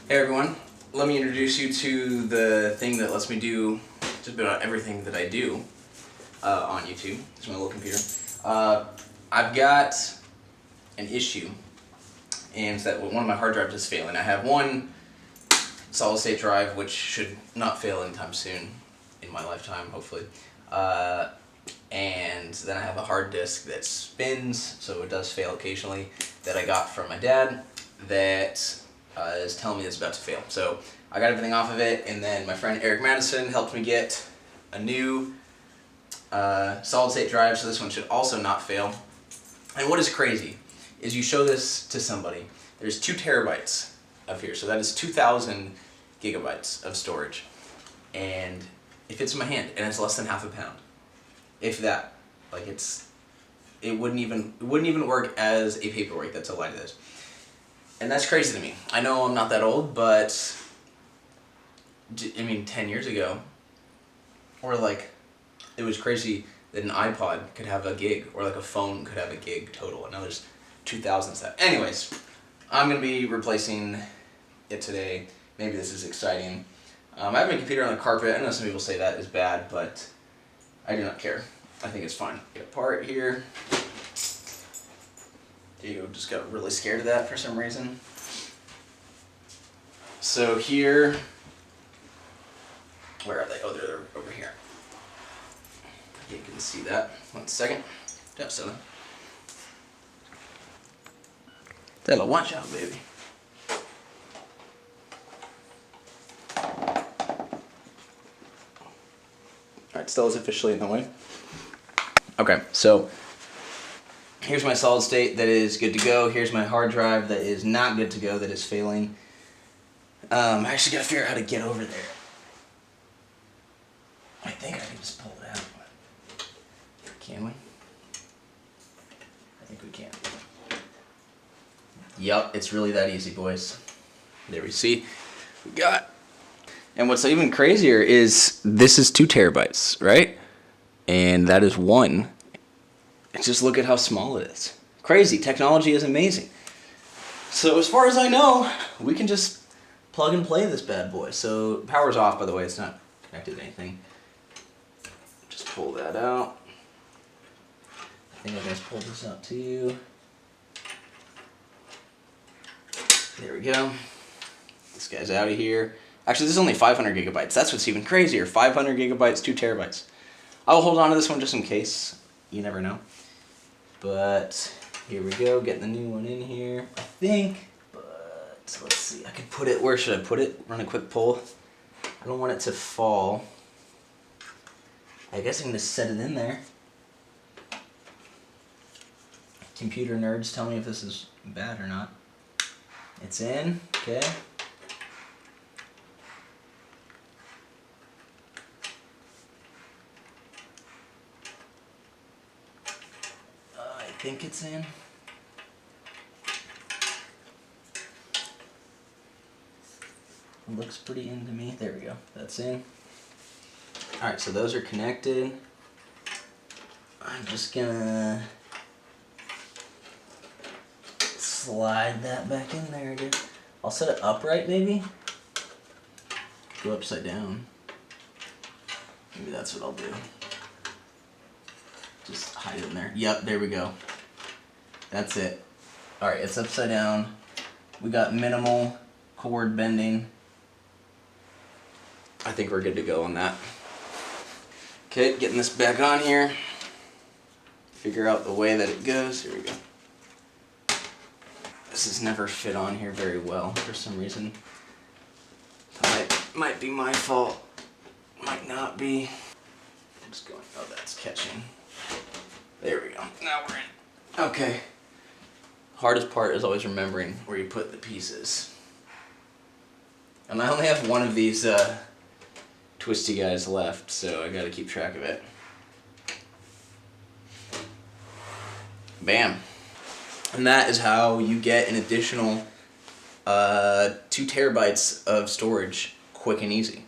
Hey everyone, let me introduce you to the thing that lets me do just about everything that I do on YouTube. It's my little computer. I've got an issue, and it's that one of my hard drives is failing. I have one solid state drive which should not fail anytime soon in my lifetime, hopefully. And then I have a hard disk that spins, so it does fail occasionally, that I got from my dad that is telling me it's about to fail. So I got everything off of it, and then my friend Eric Madison helped me get a new solid state drive, so this one should also not fail. And what is crazy is you show this to somebody, there's 2 terabytes up here, so that is 2,000 gigabytes of storage, and it fits in my hand, and it's less than half a pound, if that. Like it wouldn't even work as a paperweight. That's how light it is. And that's crazy to me. I know I'm not that old, but I mean 10 years ago, or like, it was crazy that an iPod could have a gig, or like a phone could have a gig total, and now there's 2,000 stuff. Anyways, I'm going to be replacing it today. Maybe this is exciting. I have my computer on the carpet. I know some people say that is bad, but I do not care. I think it's fine. Get a part here. You just got really scared of that for some reason. So here, where are they? Oh, they're over here. You can see that. 1 second. Yeah, so. That'll watch out, baby. Alright, still is officially in the way. Okay, so here's my solid state that is good to go. Here's my hard drive that is not good to go, that is failing. I actually gotta figure out how to get over there. I think I can just pull it out. Can we? I think we can. Yup, it's really that easy, boys. There we see. We got. And what's even crazier is this is 2 terabytes, right? And that is 1. And just look at how small it is. Crazy. Technology is amazing. So as far as I know, we can just plug and play this bad boy. So power's off, by the way. It's not connected to anything. Just pull that out. I think I just pulled this out too. There we go. This guy's out of here. Actually, this is only 500 gigabytes. That's what's even crazier. 500 gigabytes, 2 terabytes. I'll hold on to this one just in case. You never know. But here we go. Getting the new one in here, I think. But let's see. I could put it. Where should I put it? Run a quick pull. I don't want it to fall. I guess I can just set it in there. Computer nerds, tell me if this is bad or not. It's in. Okay. I think it's in. It looks pretty in to me. There we go. That's in. Alright, so those are connected. I'm just gonna slide that back in there, dude. I'll set it upright, maybe. Go upside down. Maybe that's what I'll do. Just hide it in there. Yep, there we go. That's it. Alright, it's upside down. We got minimal cord bending. I think we're good to go on that. Okay, getting this back on here. Figure out the way that it goes. Here we go. This has never fit on here very well for some reason. Might be my fault. Might not be. I'm just going, oh, that's catching. There we go. Now we're in. Okay. Hardest part is always remembering where you put the pieces. And I only have one of these twisty guys left, so I gotta keep track of it. Bam. And that is how you get an additional 2 terabytes of storage quick and easy.